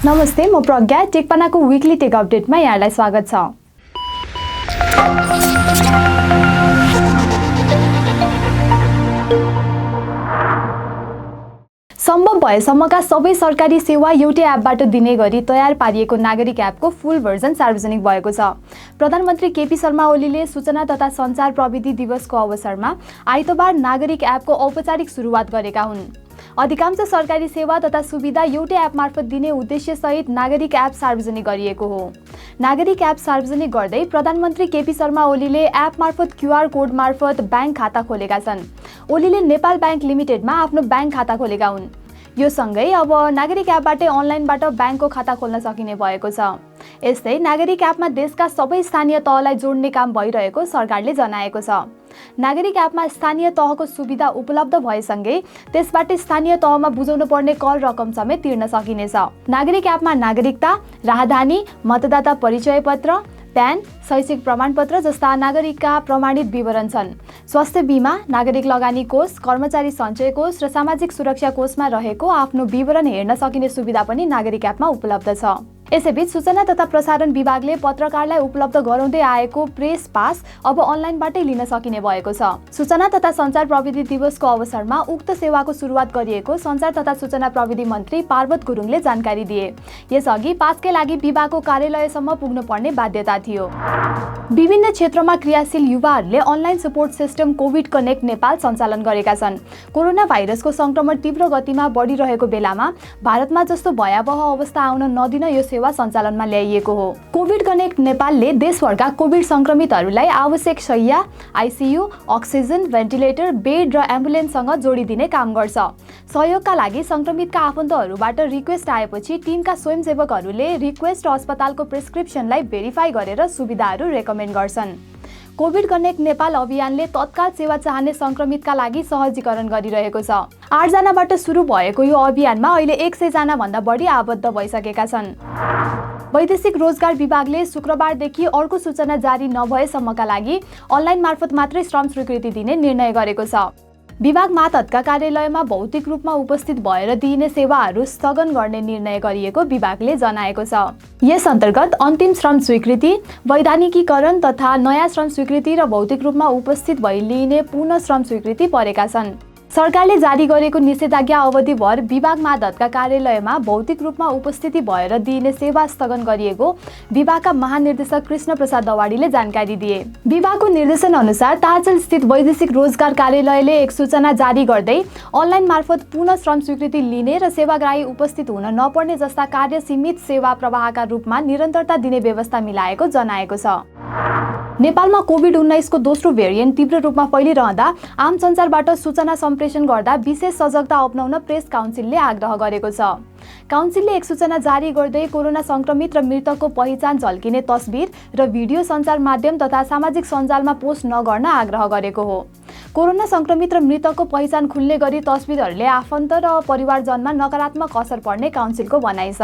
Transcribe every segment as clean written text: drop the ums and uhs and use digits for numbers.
नमस्ते, म प्रज्ञा। टेकपानाको weekly take अपडेटमा यहाँलाई स्वागत छ। सम्भव भएसम्मका सबै सरकारी सेवा एउटै एपबाट दिने गरी तयार पारिएको नागरिक एपको फुल भर्जन सार्वजनिक भएको छ। प्रधानमन्त्री केपी शर्मा ओलीले सूचना तथा सञ्चार प्रविधि दिवसको अवसरमा आइतबार नागरिक एपको औपचारिक सुरुवात गरेका हुन्। अधिकांश सरकारी सेवा तथा सुविधा एउटै एप मार्फत दिने उद्देश्यसहित नागरिक एप सार्वजनिक गरिएको हो। नागरिक एप सार्वजनिक गर्दै प्रधानमन्त्री केपी शर्मा ओलीले एप मार्फत क्यूआर कोड मार्फत ब्याङ्क खाता खोलेका छन्। ओलीले नेपाल ब्याङ्क लिमिटेडमा आफ्नो ब्याङ्क खाता खोलेका हुन्। यो सँगै अब नागरिक एपबाटै अनलाइनबाट ब्याङ्कको खाता खोल्न सकिने भएको छ। यस्तै नागरिक एपमा देशका सबै स्थानीय तहलाई जोड्ने काम भइरहेको सरकारले जनाएको छ। नागरिक एपमा स्थानीय तहको सुविधा उपलब्ध भएसँगै त्यसबाट स्थानीय तहमा बुझाउनु पर्ने कर रकम समेत तिर्न सकिनेछ। नागरिक एपमा नागरिकता, राहदानी, मतदाता परिचय पत्र, प्यान, शैक्षिक प्रमाणपत्र जस्ता नागरिकका प्रमाणित विवरण छन्। स्वास्थ्य बीमा, नागरिक लगानी कोष, कर्मचारी सञ्चय कोष र सामाजिक सुरक्षा कोषमा रहेको आफ्नो विवरण हेर्न सकिने सुविधा पनि नागरिक एपमा उपलब्ध छ। यसैबीच सूचना तथा प्रसारण विभागले पत्रकारलाई उपलब्ध गराउँदै आएको प्रेस पास अब अनलाइनबाटै लिन सकिने भएको छ। सूचना तथा सञ्चार प्रविधि दिवसको अवसरमा उक्त सेवाको सुरुवात गरिएको सञ्चार तथा सूचना प्रविधि मन्त्री पार्वत गुरुङले जानकारी दिए। यसअघि पासकै लागि विभागको कार्यालयसम्म पुग्नुपर्ने बाध्यता थियो। विभिन्न क्षेत्रमा क्रियाशील युवाहरूले online support system covid connect Nepal सञ्चालन गरेका छन्। कोरोना भाइरसको संक्रमण तीव्र गतिमा बढिरहेको बेलामा भारतमा जस्तो भयावह अवस्था आउन नदिन यो सेवा सञ्चालनमा ल्याइएको हो। कोभिड कनेक्ट नेपालले देशभरका कोभिड संक्रमितहरूलाई आवश्यक शय्या, आइसियु, अक्सिजन, भेन्टिलेटर, बेड र एम्बुलेन्ससँग जोडिदिने काम गर्छ। सहयोगका लागि संक्रमितका आफन्तहरूबाट रिक्वेस्ट आएपछि टिमका स्वयंसेवकहरूले रिक्वेस्ट अस्पतालको प्रिस्क्रिप्सनलाई भेरिफाई गरेर सुविधाहरू रेकमेन्ड गर्छन्। कोभिड कनेक्ट नेपाल अभियानले तत्काल सेवा चाहने संक्रमितका लागि सहजीकरण गरिरहेको छ। 8 जनाबाट सुरु भएको यो अभियानमा अहिले 100 जना भन्दा बढी आबद्ध भइसकेका छन्। वैदेशिक रोजगार विभागले शुक्रबारदेखि अर्को सूचना जारी नभएसम्मका लागि अनलाइन मार्फत मात्रै श्रम स्वीकृति दिने निर्णय गरेको छ। विभाग मातहतका कार्यालयमा भौतिक रूपमा उपस्थित भएर दिइने सेवाहरू स्थगन गर्ने निर्णय गरिएको विभागले जनाएको छ। यस अन्तर्गत अन्तिम श्रम स्वीकृति, वैधानिकीकरण तथा नयाँ श्रम स्वीकृति र भौतिक रूपमा उपस्थित भई लिइने पुनः श्रम स्वीकृति परेका छन्। सरकारले जारी गरेको निषेधाज्ञा अवधिभर विभाग मातहतका कार्यालयमा भौतिक रूपमा उपस्थिति भएर दिइने सेवा स्थगन गरिएको विभागका महानिर्देशक कृष्ण प्रसाद दवाडीले जानकारी दिए। विभागको निर्देशन अनुसार ताजल स्थित वैदेशिक रोजगार कार्यालयले एक सूचना जारी गर्दै अनलाइन मार्फत पुनः श्रम स्वीकृति लिने र सेवाग्राही उपस्थित हुन नपर्ने जस्ता कार्य सीमित सेवा प्रवाहका रूपमा निरन्तरता दिने व्यवस्था मिलाएको जनाएको छ। नेपालमा कोभिड-19 को दोस्रो भेरिएन्ट तीव्र रूपमा फैलिरहँदा आम सञ्चारबाट सूचना सम्प्रेषण गर्दा विशेष सजगता अपनाउन प्रेस काउन्सिलले आग्रह गरेको छ। काउन्सिलले एक सूचना जारी गर्दै कोरोना संक्रमित र मृतकको पहिचान झल्किने तस्बिर र भिडियो सञ्चार माध्यम तथा सामाजिक सञ्जालमा पोस्ट नगर्न आग्रह गरेको हो। कोरोना संक्रमित र मृतकको पहिचान खुल्ने गरी तस्बिरहरूले आफन्त र परिवारजनमा नकारात्मक असर पर्ने काउन्सिलको भनाइ छ।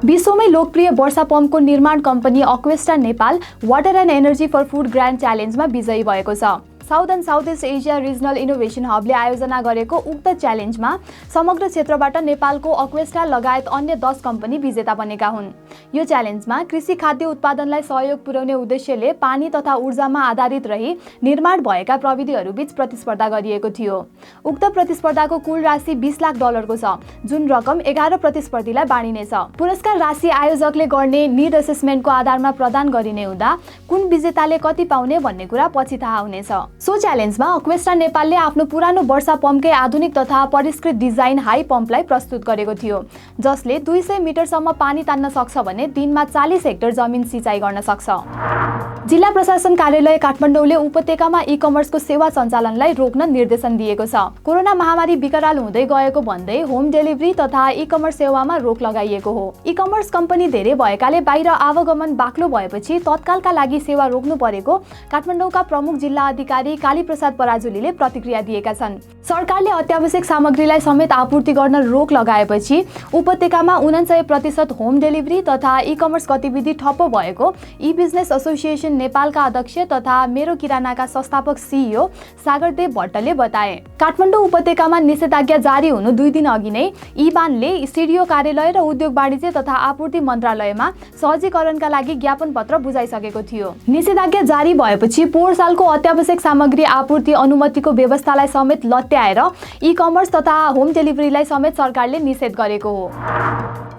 विश्वमै लोकप्रिय वर्षा पम्पको निर्माण company Aquesta Nepal water and energy for food grand च्यालेन्जमा विजयी भएको छ। South and south east Asia regional innovation हबले आयोजना गरेको उक्त च्यालेन्जमा समग्र क्षेत्रबाट नेपालको अक्वेस्टा लगायत अन्य 10 कम्पनी विजेता बनेका हुन्। यो च्यालेन्जमा कृषि खाद्य उत्पादनलाई सहयोग पुर्याउने उद्देश्यले पानी तथा ऊर्जामा आधारित रही निर्माण भएका प्रविधिहरूबीच प्रतिस्पर्धा गरिएको थियो। उक्त प्रतिस्पर्धाको कुल राशि $20 लाख को छ, जुन रकम 11 प्रतिस्पर्धीलाई बाँडिनेछ। पुरस्कार राशि आयोजकले गर्ने नीड असेसमेन्टको आधारमा प्रदान गरिने हुँदा कुन विजेताले कति पाउने भन्ने कुरा पछि थाहा हुनेछ। सो च्यालेन्जमा अक्वेस्टा नेपालले आफ्नो पुरानो वर्षा पम्पकै आधुनिक तथा परिष्कृत डिजाइन हाई पम्पलाई प्रस्तुत गरेको थियो, जसले 200 मिटरसम्म पानी तान्न सक्छ भने दिनमा 40 हेक्टर जमिन सिँचाइ गर्न सक्छ। जिल्ला प्रशासन कार्यालय काठमाडौँले उपत्यकामा ईकमर्सको सेवा सञ्चालनलाई रोक्न निर्देशन दिएको छ। कोरोना महामारी विकराल हुँदै गएको भन्दै होम डेलिभरी तथा ईकमर्स सेवामा रोक लगाइएको हो। ईकमर्स कम्पनी धेरै भएकाले बाहिर आवागमन बाक्लो भएपछि तत्कालका लागि सेवा रोक्नु परेको काठमाडौँका प्रमुख जिल्ला अधिकारी अधिकारी कालीप्रसाद पराजुलीले प्रतिक्रिया दिएका छन्। सरकारले अत्यावश्यक सामग्रीलाई समेत आपूर्ति गर्न रोक लगाएपछि उपत्यकामा 49% होम डेलिभरी तथा ईकमर्स गतिविधि ठप्प भएको ई बिजनेस एसोसिएसन नेपालका अध्यक्ष तथा मेरो किरानाका संस्थापक सीईओ सागरदेव भट्टले बताए। काठमाडौँ उपत्यकामा निषेधाज्ञा जारी हुनु 2 दिन अघि नै ई बानले स्टुडियो कार्यालय र उद्योग वाणिज्य तथा आपूर्ति मन्त्रालयमा सहजीकरणका लागि ज्ञापन पत्र बुझाइसकेको थियो। निषेधाज्ञा जारी भएपछि पोहोर सालको अत्यावश्यक सामग्री आपूर्ति अनुमतिको व्यवस्थालाई समेत लत्याएर ई कमर्स तथा होम डेलिभरीलाई समेत सरकारले निषेध गरेको हो।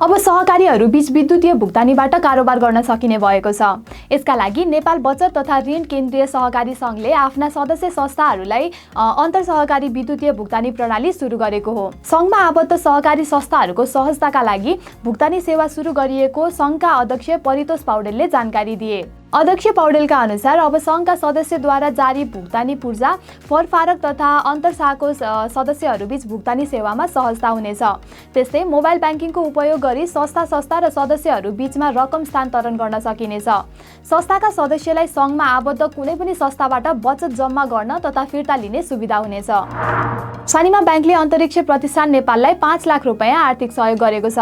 अब सहकारीहरू बीच विद्युतीय भुक्तानीबाट कारोबार गर्न सकिने भएको छ। यसका लागि नेपाल बचत तथा ऋण केन्द्रीय सहकारी सङ्घले आफ्ना सदस्य संस्थाहरूलाई अन्तर सहकारी विद्युतीय भुक्तानी प्रणाली सुरु गरेको हो। सङ्घमा आबद्ध सहकारी संस्थाहरूको सहजताका लागि भुक्तानी सेवा सुरु गरिएको सङ्घका अध्यक्ष परितोष पौडेलले जानकारी दिए। अध्यक्ष पौडेलका अनुसार अब सङ्घका सदस्यद्वारा जारी भुक्तानी पूर्जा फरफारक तथा अन्तरशाखाको सदस्यहरूबीच भुक्तानी सेवामा सहजता हुनेछ। त्यस्तै मोबाइल ब्याङ्किङको उपयोग गरी संस्था र सदस्यहरू बीचमा रकम स्थानान्तरण गर्न सकिनेछ। संस्थाका सदस्यलाई सङ्घमा आबद्ध कुनै पनि संस्थाबाट बचत जम्मा गर्न तथा फिर्ता लिने सुविधा हुनेछ। सानीमा ब्याङ्कले अन्तरिक्ष प्रतिष्ठान नेपाललाई 5 लाख रुपैयाँ आर्थिक सहयोग गरेको छ।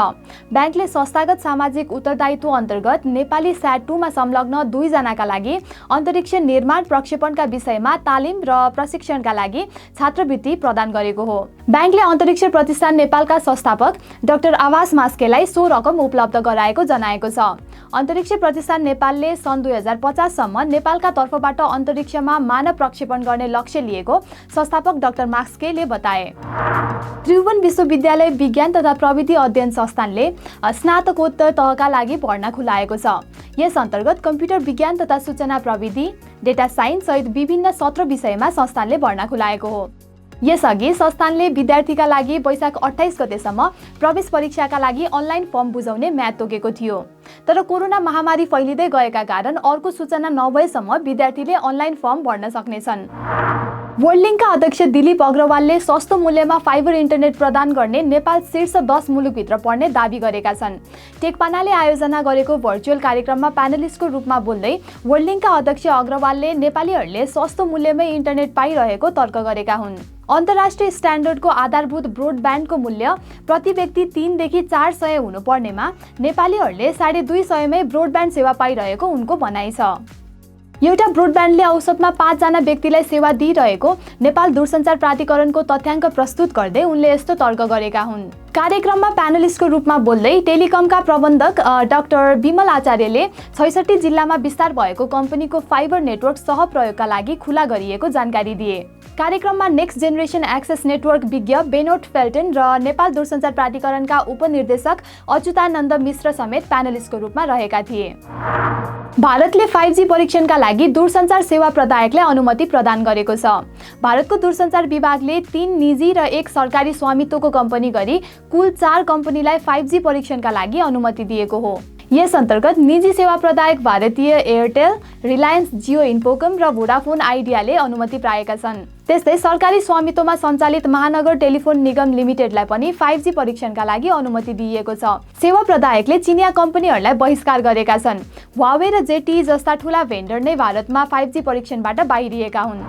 ब्याङ्कले संस्थागत सामाजिक उत्तरदायित्व अन्तर्गत नेपाली SAT-2 मा संलग्न 2 जनाका लागि अन्तरिक्ष निर्माण प्रक्षेपणका विषयमा तालिम र प्रशिक्षणका लागि छात्रवृत्ति प्रदान गरेको हो। ब्याङ्कले अन्तरिक्ष प्रतिष्ठान नेपालका संस्थापक डाक्टर आवास मास्केलाई सो रकम उपलब्ध गराएको जनाएको छ। अन्तरिक्ष प्रतिष्ठान नेपालले सन् 2050 सम्म नेपालका तर्फबाट अन्तरिक्षमा मानव प्रक्षेपण गर्ने लक्ष्य लिएको संस्थापक डाक्टर मास्केले बताए। त्रिभुवन विश्वविद्यालय विज्ञान तथा प्रविधि अध्ययन संस्थानले स्नातकोत्तर तहका लागि भर्ना खुलाएको छ। यस अन्तर्गत कम्प्युटर विज्ञान तथा सूचना प्रविधि, डेटा साइन्स सहित विभिन्न 17 विषयमा संस्थानले भर्ना खुलाएको हो। यसअघि संस्थानले विद्यार्थीका लागि वैशाख 28 गतेसम्म प्रवेश परीक्षाका लागि अनलाइन फर्म बुझाउने म्याद तोकेको थियो। तर कोरोना महामारी फैलिँदै गएका कारण अर्को सूचना नभएसम्म विद्यार्थीले अनलाइन फर्म भर्न सक्नेछन्। वर्ल्डलिङ्कका अध्यक्ष दिलीप अग्रवालले सस्तो मूल्यमा फाइबर इन्टरनेट प्रदान गर्ने नेपाल शीर्ष 10 मुलुकभित्र पर्ने दावी गरेका छन्। टेकपानाले आयोजना गरेको भर्चुअल कार्यक्रममा प्यानलिस्टको रूपमा बोल्दै वर्ल्डलिङ्कका अध्यक्ष अग्रवालले नेपालीहरूले सस्तो मूल्यमै इन्टरनेट पाइरहेको तर्क गरेका हुन्। अन्तर्राष्ट्रिय स्ट्यान्डर्डको आधारभूत ब्रोडब्यान्डको मूल्य प्रति व्यक्ति 3 देखि 400 हुनुपर्नेमा नेपालीहरूले 250 मै ब्रोडब्यान्ड सेवा पाइरहेको उनको भनाइ छ। एउटा ब्रोडब्यान्डले औसतमा 5 जना व्यक्तिलाई सेवा दिइरहेको नेपाल दूरसञ्चार प्राधिकरणको तथ्याङ्क प्रस्तुत गर्दै उनले यस्तो तर्क गरेका हुन्। कार्यक्रममा प्यानलिस्टको रूपमा बोल्दै टेलिकमका प्रबन्धक डाक्टर विमल आचार्यले 66 जिल्लामा विस्तार भएको कम्पनीको फाइबर नेटवर्क सहप्रयोगका लागि खुला गरिएको जानकारी दिए। कार्यक्रममा नेक्स्ट जेनेरेसन एक्सेस नेटवर्क विज्ञ बेनोट फेल्टन र नेपाल दूरसञ्चार प्राधिकरणका उपनिर्देशक अच्युतानन्द मिश्र समेत प्यानलिस्टको रूपमा रहेका थिए। भारतले 5G परीक्षणका लागि दूरसञ्चार सेवा प्रदायकलाई अनुमति प्रदान गरेको छ। भारतको दूरसञ्चार विभागले 3 निजी र 1 सरकारी स्वामित्वको कम्पनी गरी कुल 4 कम्पनीलाई 5G परीक्षणका लागि अनुमति दिएको हो। यस अन्तर्गत निजी सेवा प्रदायक भारतीय एयरटेल, रिलायन्स जियो इन्फोकम र भोडाफोन आइडियाले अनुमति पाएका छन्। त्यस्तै सरकारी स्वामित्वमा सञ्चालित महानगर टेलिफोन निगम लिमिटेडलाई पनि 5G परीक्षणका लागि अनुमति दिइएको छ। सेवा प्रदायकले चिनिया कम्पनीहरूलाई बहिष्कार गरेका छन्। हुवावे र जेटी जस्ता ठूला भेन्डर नै भारतमा 5G परीक्षणबाट बाहिरिएका हुन्।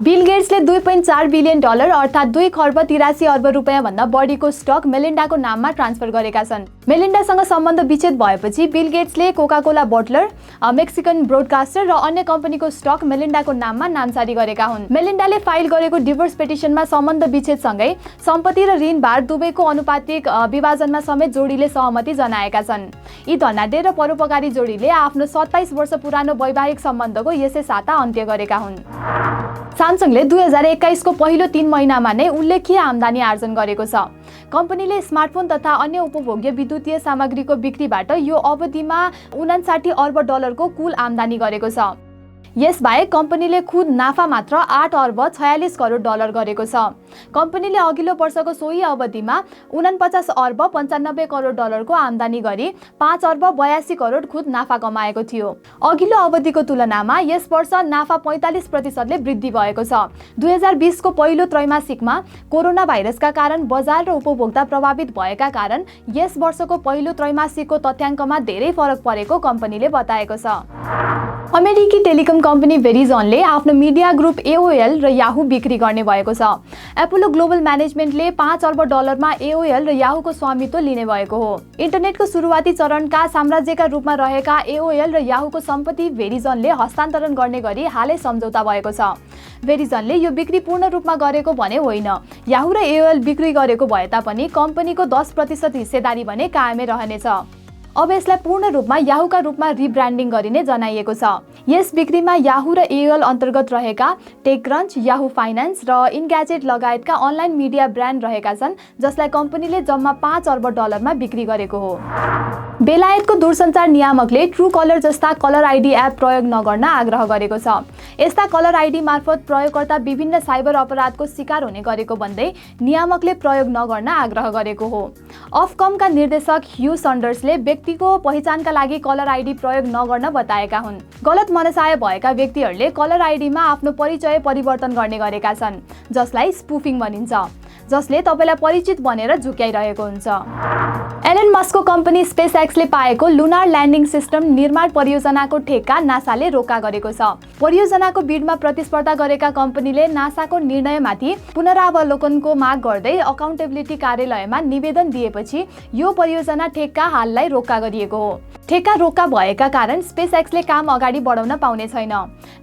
बिल गेट्सले $2.4 बिलियन अर्थात् 2 खर्ब 83 अर्ब रुपैयाँ भन्दा बढीको स्टक मेलिन्डाको नाममा ट्रान्सफर गरेका छन्। मेलिन्डासँग सम्बन्ध विच्छेद भएपछि बिल गेट्सले कोका-कोला बोटलर, मेक्सिकन ब्रोडकास्टर र अन्य कम्पनीको स्टक मेलिन्डाको नाममा नामसारी गरेका हुन्। मेलिन्डाले फाइल गरेको डिभोर्स पिटिसनमा सम्बन्ध विच्छेदसँगै सम्पत्ति र ऋणभार दुवैको अनुपातिक विभाजनमा समेत जोडीले सहमति जनाएका छन्। यी धनाढ्य र परोपकारी जोडीले आफ्नो 27 वर्ष पुरानो वैवाहिक सम्बन्धको यसै साता अन्त्य गरेका हुन्। सैमसङले 2021 को पहिलो 3 महिनामा नै उल्लेख्य आम्दानी आर्जन गरेको छ। कम्पनीले स्मार्टफोन तथा अन्य उपभोग्य विद्युतीय सामग्रीको बिक्रीबाट यो अवधिमा $59 अर्ब को कुल आम्दानी गरेको छ। यसबाहेक कम्पनीले खुद नाफा मात्र $8 अर्ब 46 करोड गरेको छ। कम्पनीले अघिल्लो वर्षको सोही अवधिमा $49 अर्ब 95 करोड को आम्दानी गरी $5 अर्ब 82 करोड खुद नाफा कमाएको थियो। अघिल्लो अवधिको तुलनामा यस वर्ष नाफा 45% ले वृद्धि भएको छ। 2020 को पहिलो त्रैमासिकमा कोरोना भाइरसका कारण बजार र उपभोक्ता प्रभावित भएका कारण यस वर्षको पहिलो त्रैमासिकको तथ्याङ्कमा धेरै फरक परेको कम्पनीले बताएको छ। अमेरिकी टेलिकम कम्पनी भेरिजनले आफ्नो मिडिया ग्रुप एओएल र याहू बिक्री गर्ने भएको छ। एपोलो ग्लोबल म्यानेजमेन्टले 5 अर्ब डलरमा एओएल र याहूको स्वामित्व लिने भएको हो। इन्टरनेटको सुरुवाती चरणका साम्राज्यका रूपमा रहेका एओएल र याहूको सम्पत्ति भेरिजनले हस्तान्तरण गर्ने गरी हालै सम्झौता भएको छ। भेरिजनले यो बिक्री पूर्ण रूपमा गरेको भने होइन। याहू र एओएल बिक्री गरेको भए तापनि कम्पनीको 10% हिस्सेदारी भने कायमै रहनेछ। अब यसलाई पूर्ण रूपमा याहूका रूपमा रिब्रान्डिङ गरिने जनाइएको छ। यस बिक्रीमा याहू र एओएल अन्तर्गत रहेका टेकक्रन्च, याहू फाइनान्स र इनग्याजेट लगायतका अनलाइन मिडिया ब्रान्ड रहेका छन्, जसलाई कम्पनीले जम्मा 5 अर्ब डलरमा बिक्री गरेको हो। बेलायतको दूरसञ्चार नियामकले ट्रु कलर जस्ता कलर आइडी एप प्रयोग नगर्न आग्रह गरेको छ। यस्ता कलर आइडी मार्फत प्रयोगकर्ता विभिन्न साइबर अपराधको शिकार हुने गरेको भन्दै नियामकले प्रयोग नगर्न आग्रह गरेको हो। अफकमका निर्देशक ह्यू सन्डर्सले व्यक्तिको पहिचानका लागि कलर आइडी प्रयोग नगर्न बताएका हुन्। गलत मनसाय भएका व्यक्तिहरूले कलर आइडीमा आफ्नो परिचय परिवर्तन गर्ने गरेका छन्, जसलाई स्पुफिङ भनिन्छ, जसले तपाईलाई परिचित बनेर झुक्याइरहेको हुन्छ। एलन मस्कको कम्पनी स्पेसएक्सले पाएको लुनार ल्यान्डिङ सिस्टम निर्माण परियोजनाको ठेक्का नासाले रोका गरेको छ। परियोजनाको बिडमा प्रतिस्पर्धा गरेका कम्पनीले नासाको निर्णयमाथि पुनरावलोकनको माग गर्दै अकाउन्टेबिलिटी कार्यालयमा निवेदन दिएपछि यो परियोजना ठेक्का हाललाई रोका गरिएको हो। ठेक्का रोका भएका कारण स्पेसएक्सले काम अगाडि बढाउन पाउने छैन।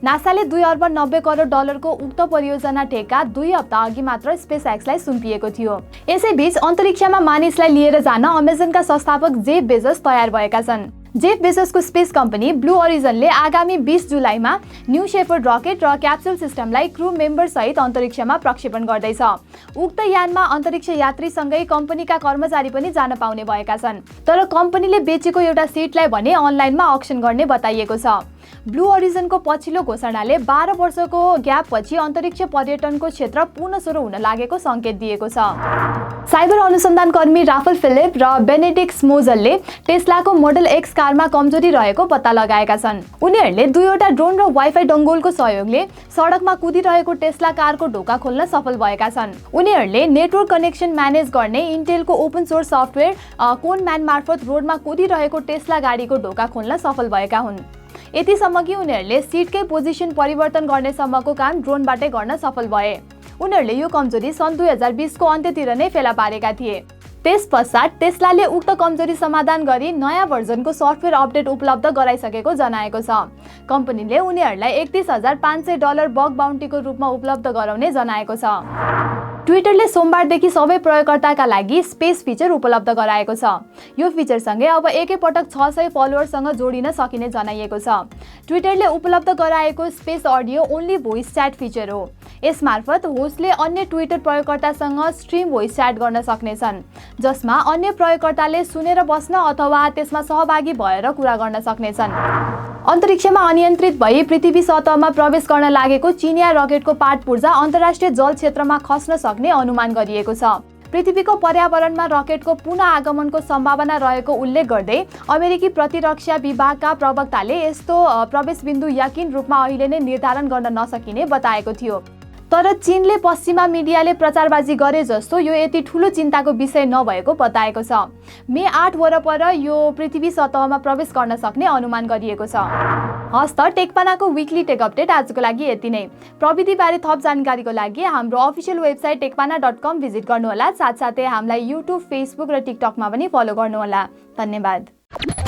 नासाले 2 अर्ब 90 करोड डलरको उक्त परियोजना ठेक्का 2 हप्ता अघि मात्र स्पेसएक्सलाई सुम्पिएको थियो। यसैबीच अन्तरिक्षमा मानिसलाई लिएर जान अमेजनका संस्थापक जेफ बेजोस तयार भएका छन्। जेफ बेजोसको स्पेस कम्पनी ब्लू ओरिजनले आगामी 20 जुलाईमा न्यू शेपर्ड रकेट र क्याप्सुल सिस्टमलाई क्रू मेम्बर सहित अन्तरिक्षमा प्रक्षेपण गर्दैछ। उक्त यानमा अन्तरिक्ष यात्रीसँगै कम्पनीका कर्मचारी पनि जान पाउने भएका छन्, तर कम्पनीले बेचेको एउटा सिटलाई भने अनलाइनमा अक्सन गर्ने बताइएको छ। ब्लू ओरिजनको पछिल्लो घोषणाले 12 वर्षको ग्यापपछि अन्तरिक्ष पर्यटनको क्षेत्र पुनः सुरु हुन लागेको सङ्केत दिएको छ। साइबर अनुसन्धानकर्मी राफल फिलिप र बेनेडिक्ट मोजलले टेस्लाको मोडल एक्स कारमा कमजोरी रहेको पत्ता लगाएका छन्। उनीहरूले 2वटा ड्रोन र वाइफाई डङ्गोलको सहयोगले सडकमा कुदिरहेको टेस्ला कारको ढोका खोल्न सफल भएका छन्। उनीहरूले नेटवर्क कनेक्सन म्यानेज गर्ने इन्टेलको ओपन सोर्स सफ्टवेयर कोनम्यान मार्फत रोडमा कुदिरहेको टेस्ला गाडीको ढोका खोल्न सफल भएका हुन्। यतिसम्म कि उनीहरूले सिटकै पोजिसन परिवर्तन गर्ने सम्मको काम ड्रोनबाटै गर्न सफल भए। उनीहरूले यो कमजोरी सन् 2020 को अन्त्यतिर नै फेला पारेका थिए। त्यसपश्चात टेस्लाले उक्त कमजोरी समाधान गरी नयाँ भर्जनको सफ्टवेयर अपडेट उपलब्ध गराइसकेको जनाएको छ। कम्पनीले उनीहरूलाई $31,500 बग बाउन्टीको रूपमा उपलब्ध गराउने जनाएको छ। ट्विटरले सोमबारदेखि सबै प्रयोगकर्ताका लागि स्पेस फिचर उपलब्ध गराएको छ। यो फिचरसँगै अब एकैपटक 600 फलोअरसँग जोडिन सकिने जनाइएको छ। ट्विटरले उपलब्ध गराएको space audio only voice chat feature हो। यसमार्फत होस्टले अन्य ट्विटर प्रयोगकर्तासँग स्ट्रिम भोइस च्याट गर्न सक्नेछन्, जसमा अन्य प्रयोगकर्ताले सुनेर बस्न अथवा त्यसमा सहभागी भएर कुरा गर्न सक्नेछन्। अन्तरिक्षमा अनियन्त्रित भई पृथ्वी सतहमा प्रवेश गर्न लागेको चिनिया रकेटको पार्ट पूर्जा अन्तर्राष्ट्रिय जल क्षेत्रमा खस्न सक्ने अनुमान गरिएको छ। पृथ्वीको पर्यावरणमा रकेटको पुनः आगमनको सम्भावना रहेको उल्लेख गर्दै अमेरिकी प्रतिरक्षा विभागका प्रवक्ताले यस्तो प्रवेश बिन्दु यकिन रूपमा अहिले नै निर्धारण गर्न नसकिने बताएको थियो। तर चीनले पश्चिमा मिडियाले प्रचारबाजी गरे जस्तो यो यति ठूलो चिन्ताको विषय नभएको बताएको छ। मे 8 वरपर यो पृथ्वी सतहमा प्रवेश गर्न सक्ने अनुमान गरिएको छ। हस्त टेकपानाको विकली टेक अपडेट आजको लागि यति नै। प्रविधिबारे थप जानकारीको लागि हाम्रो अफिसियल वेबसाइट techpana.com भिजिट गर्नुहोला। साथसाथै हामीलाई युट्युब, फेसबुक र टिकटकमा पनि फलो गर्नुहोला। धन्यवाद।